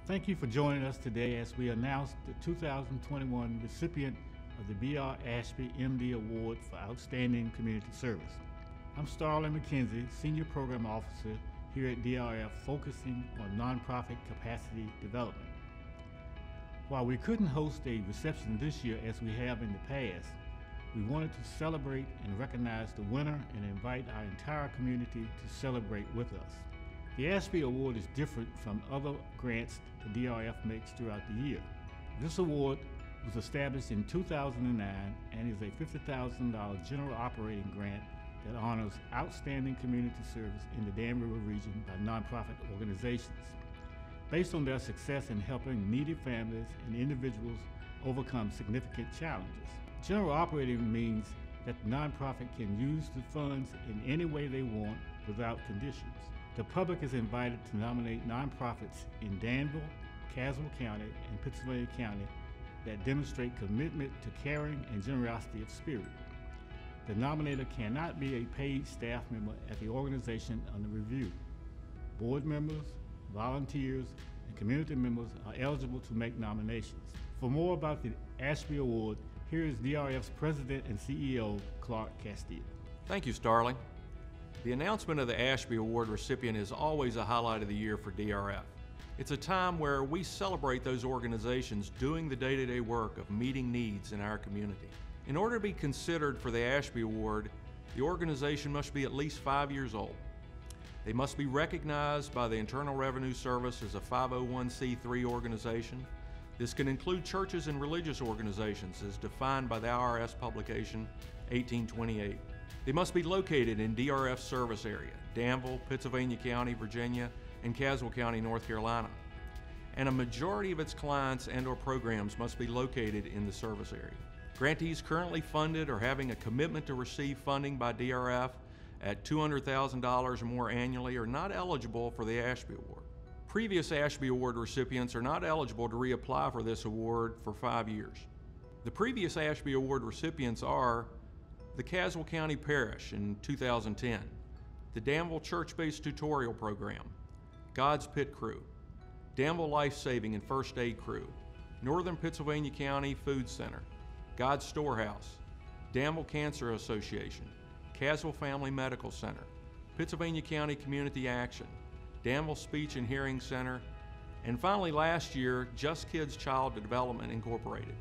Thank you for joining us today as we announce the 2021 recipient of the DRF Ashby MD Award for Outstanding Community Service. I'm Starling McKenzie, Senior Program Officer here at DRF, focusing on nonprofit capacity development. While we couldn't host a reception this year as we have in the past, we wanted to celebrate and recognize the winner and invite our entire community to celebrate with us. The Ashby Award is different from other grants the DRF makes throughout the year. This award was established in 2009 and is a $50,000 general operating grant that honors outstanding community service in the Dan River region by nonprofit organizations, based on their success in helping needy families and individuals overcome significant challenges. General operating means that the nonprofit can use the funds in any way they want without conditions. The public is invited to nominate nonprofits in Danville, Caswell County, and Pittsylvania County that demonstrate commitment to caring and generosity of spirit. The nominator cannot be a paid staff member at the organization under review. Board members, volunteers, and community members are eligible to make nominations. For more about the Ashby Award, here is DRF's President and CEO, Clark Castile. Thank you, Starling. The announcement of the Ashby Award recipient is always a highlight of the year for DRF. It's a time where we celebrate those organizations doing the day-to-day work of meeting needs in our community. In order to be considered for the Ashby Award, the organization must be at least 5 years old. They must be recognized by the Internal Revenue Service as a 501c3 organization. This can include churches and religious organizations as defined by the IRS publication 1828. They must be located in DRF service area, Danville, Pittsylvania County, Virginia, and Caswell County, North Carolina. And a majority of its clients and/or programs must be located in the service area. Grantees currently funded or having a commitment to receive funding by DRF at $200,000 or more annually are not eligible for the Ashby Award. Previous Ashby Award recipients are not eligible to reapply for this award for 5 years. The previous Ashby Award recipients are the Caswell County Parish in 2010, the Danville Church-Based Tutorial Program, God's Pit Crew, Danville Life Saving and First Aid Crew, Northern Pennsylvania County Food Center, God's Storehouse, Danville Cancer Association, Caswell Family Medical Center, Pittsylvania County Community Action, Danville Speech and Hearing Center, and finally last year, Just Kids Child Development Incorporated.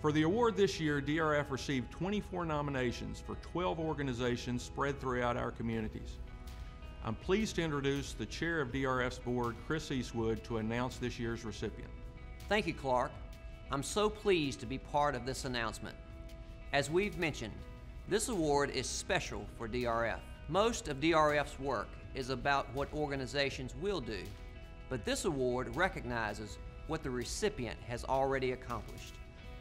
For the award this year, DRF received 24 nominations for 12 organizations spread throughout our communities. I'm pleased to introduce the chair of DRF's board, Chris Eastwood, to announce this year's recipient. Thank you, Clark. I'm so pleased to be part of this announcement. As we've mentioned, this award is special for DRF. Most of DRF's work is about what organizations will do, but this award recognizes what the recipient has already accomplished.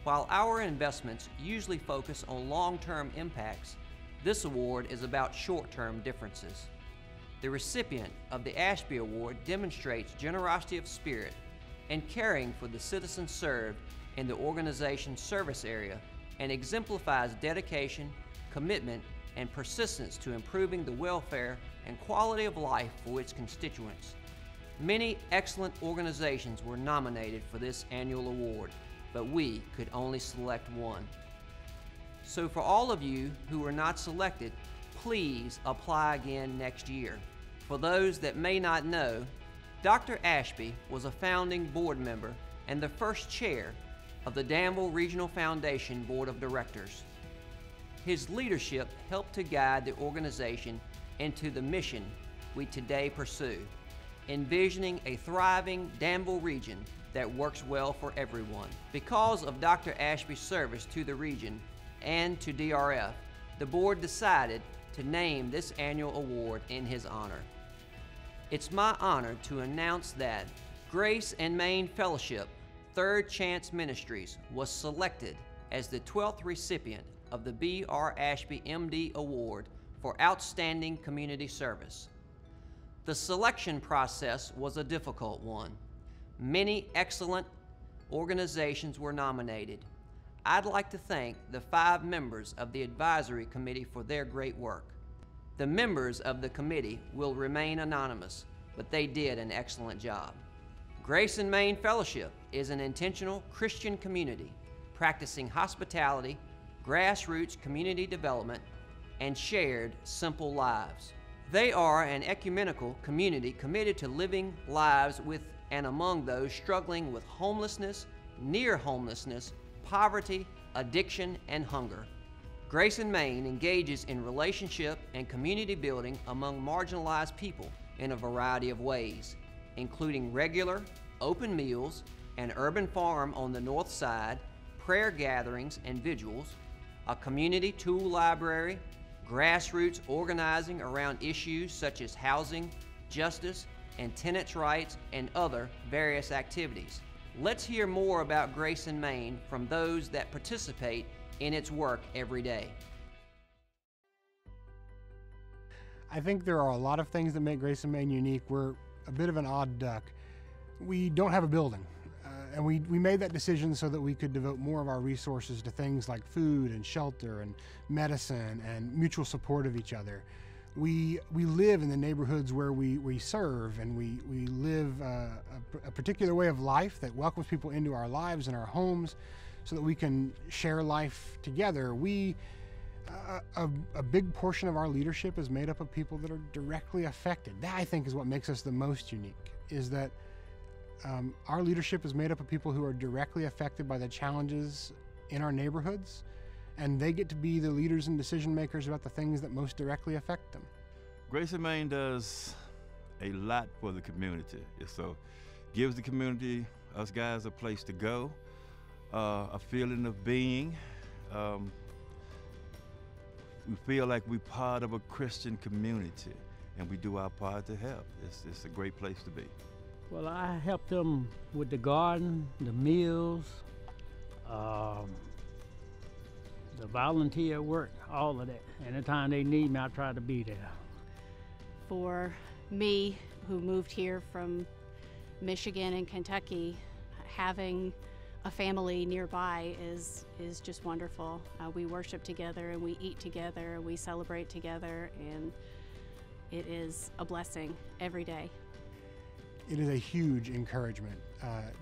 While our investments usually focus on long-term impacts, this award is about short-term differences. The recipient of the Ashby Award demonstrates generosity of spirit and caring for the citizens served in the organization's service area and exemplifies dedication, commitment, and persistence to improving the welfare and quality of life for its constituents. Many excellent organizations were nominated for this annual award, but we could only select one. So for all of you who were not selected, please apply again next year. For those that may not know, Dr. Ashby was a founding board member and the first chair of the Danville Regional Foundation Board of Directors. His leadership helped to guide the organization into the mission we today pursue, envisioning a thriving Danville region that works well for everyone. Because of Dr. Ashby's service to the region and to DRF, the board decided to name this annual award in his honor. It's my honor to announce that Grayson Maine Fellowship Third Chance Ministries was selected as the 12th recipient of the B.R. Ashby MD Award for Outstanding Community Service. The selection process was a difficult one. Many excellent organizations were nominated. I'd like to thank the 5 members of the advisory committee for their great work. The members of the committee will remain anonymous, but they did an excellent job. Grayson Maine Fellowship is an intentional Christian community practicing hospitality, grassroots community development, and shared simple lives. They are an ecumenical community committed to living lives with and among those struggling with homelessness, near homelessness, poverty, addiction, and hunger. Grayson Maine engages in relationship and community building among marginalized people in a variety of ways, including regular, open meals, an urban farm on the north side, prayer gatherings and vigils, a community tool library, grassroots organizing around issues such as housing, justice, and tenants' rights, and other various activities. Let's hear more about Grayson Maine from those that participate in its work every day. I think there are a lot of things that make Grayson Maine unique. We're a bit of an odd duck. We don't have a building, and we made that decision so that we could devote more of our resources to things like food and shelter and medicine and mutual support of each other. We live in the neighborhoods where we serve, and we live a particular way of life that welcomes people into our lives and our homes so that we can share life together. A big portion of our leadership is made up of people that are directly affected. That, I think, is what makes us the most unique, is that our leadership is made up of people who are directly affected by the challenges in our neighborhoods, and they get to be the leaders and decision makers about the things that most directly affect them. Grayson Maine does a lot for the community. So gives the community, us guys, a place to go, a feeling of being. We feel like we're part of a Christian community, and we do our part to help. It's a great place to be. Well, I help them with the garden, the meals, the volunteer work, all of that. Anytime they need me, I try to be there. For me, who moved here from Michigan and Kentucky, having a family nearby is just wonderful. We worship together and we eat together, we celebrate together, and it is a blessing every day. It is a huge encouragement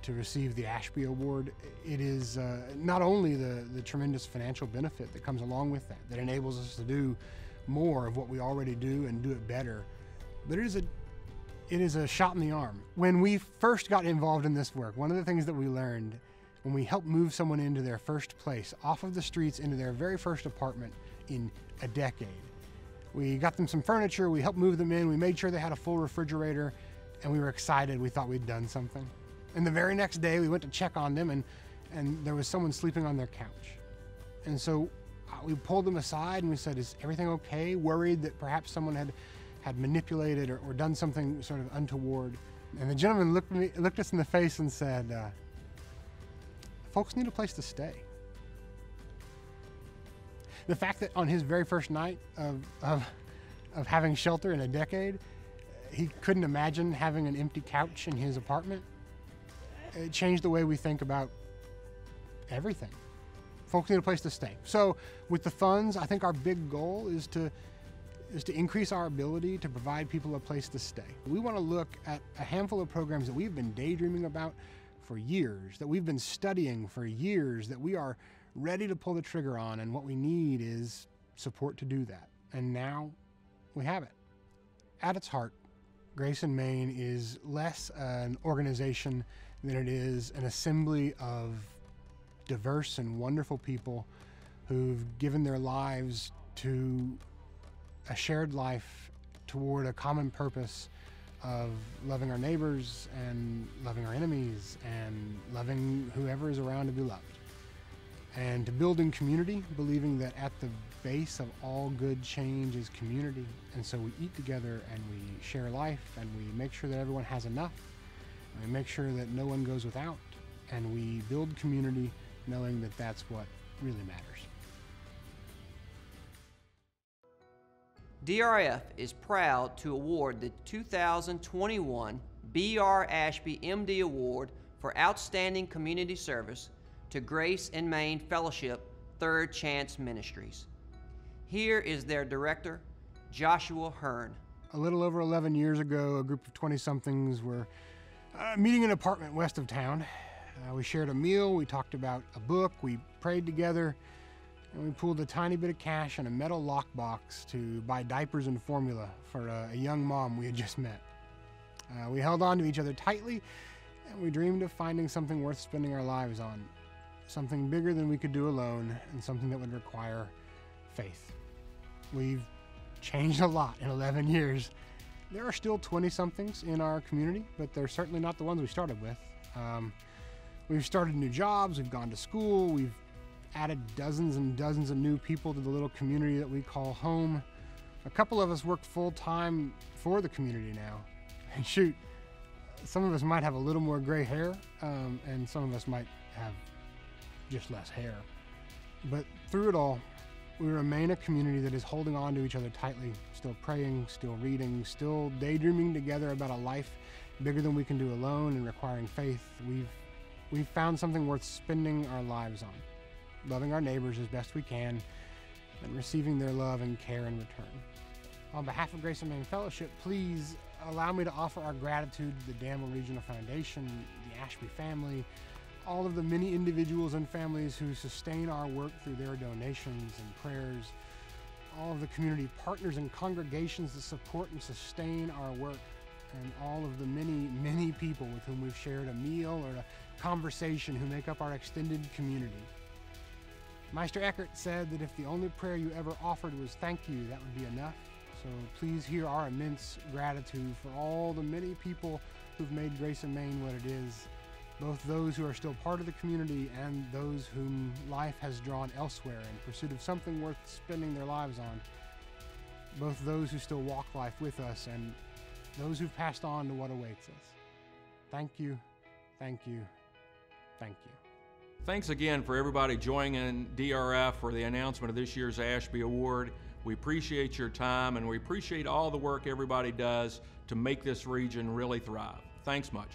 to receive the Ashby Award. It is not only the tremendous financial benefit that comes along with that enables us to do more of what we already do and do it better, but it is a shot in the arm. When we first got involved in this work, one of the things that we learned when we helped move someone into their first place, off of the streets into their very first apartment in a decade, we got them some furniture, we helped move them in, we made sure they had a full refrigerator, and we were excited. We thought we'd done something. And the very next day, we went to check on them, and there was someone sleeping on their couch. And so we pulled them aside and we said, "Is everything okay?" Worried that perhaps someone had manipulated or done something sort of untoward. And the gentleman looked us in the face and said, "Folks need a place to stay." The fact that on his very first night of having shelter in a decade, he couldn't imagine having an empty couch in his apartment, it changed the way we think about everything. Folks need a place to stay. So with the funds, I think our big goal is to increase our ability to provide people a place to stay. We want to look at a handful of programs that we've been daydreaming about for years, that we've been studying for years, that we are ready to pull the trigger on, and what we need is support to do that. And now we have it. At its heart, Grayson Maine is less an organization than it is an assembly of diverse and wonderful people who've given their lives to a shared life toward a common purpose of loving our neighbors and loving our enemies and loving whoever is around to be loved. And to building community, believing that at the base of all good change is community. And so we eat together and we share life and we make sure that everyone has enough. And we make sure that no one goes without. And we build community knowing that that's what really matters. DRF is proud to award the 2021 B.R. Ashby MD Award for Outstanding Community Service to Grayson Maine Fellowship Third Chance Ministries. Here is their director, Joshua Hearn. A little over 11 years ago, a group of 20-somethings were Meeting an apartment west of town. We shared a meal, we talked about a book, we prayed together, and we pulled a tiny bit of cash and a metal lockbox to buy diapers and formula for a young mom we had just met. We held on to each other tightly, and we dreamed of finding something worth spending our lives on. Something bigger than we could do alone, and something that would require faith. We've changed a lot in 11 years. There are still 20-somethings in our community, but they're certainly not the ones we started with. We've started new jobs, we've gone to school, we've added dozens and dozens of new people to the little community that we call home. A couple of us work full-time for the community now. And shoot, some of us might have a little more gray hair, and some of us might have just less hair. But through it all, we remain a community that is holding on to each other tightly, still praying, still reading, still daydreaming together about a life bigger than we can do alone and requiring faith. We've found something worth spending our lives on, loving our neighbors as best we can and receiving their love and care in return. On behalf of Grayson Maine Fellowship, please allow me to offer our gratitude to the Danville Regional Foundation, the Ashby family, all of the many individuals and families who sustain our work through their donations and prayers, all of the community partners and congregations that support and sustain our work, and all of the many, many people with whom we've shared a meal or a conversation who make up our extended community. Meister Eckhart said that if the only prayer you ever offered was thank you, that would be enough. So please hear our immense gratitude for all the many people who've made Grayson Maine what it is, both those who are still part of the community and those whom life has drawn elsewhere in pursuit of something worth spending their lives on, both those who still walk life with us and those who've passed on to what awaits us. Thank you, thank you, thank you. Thanks again for everybody joining DRF for the announcement of this year's Ashby Award. We appreciate your time, and we appreciate all the work everybody does to make this region really thrive. Thanks much.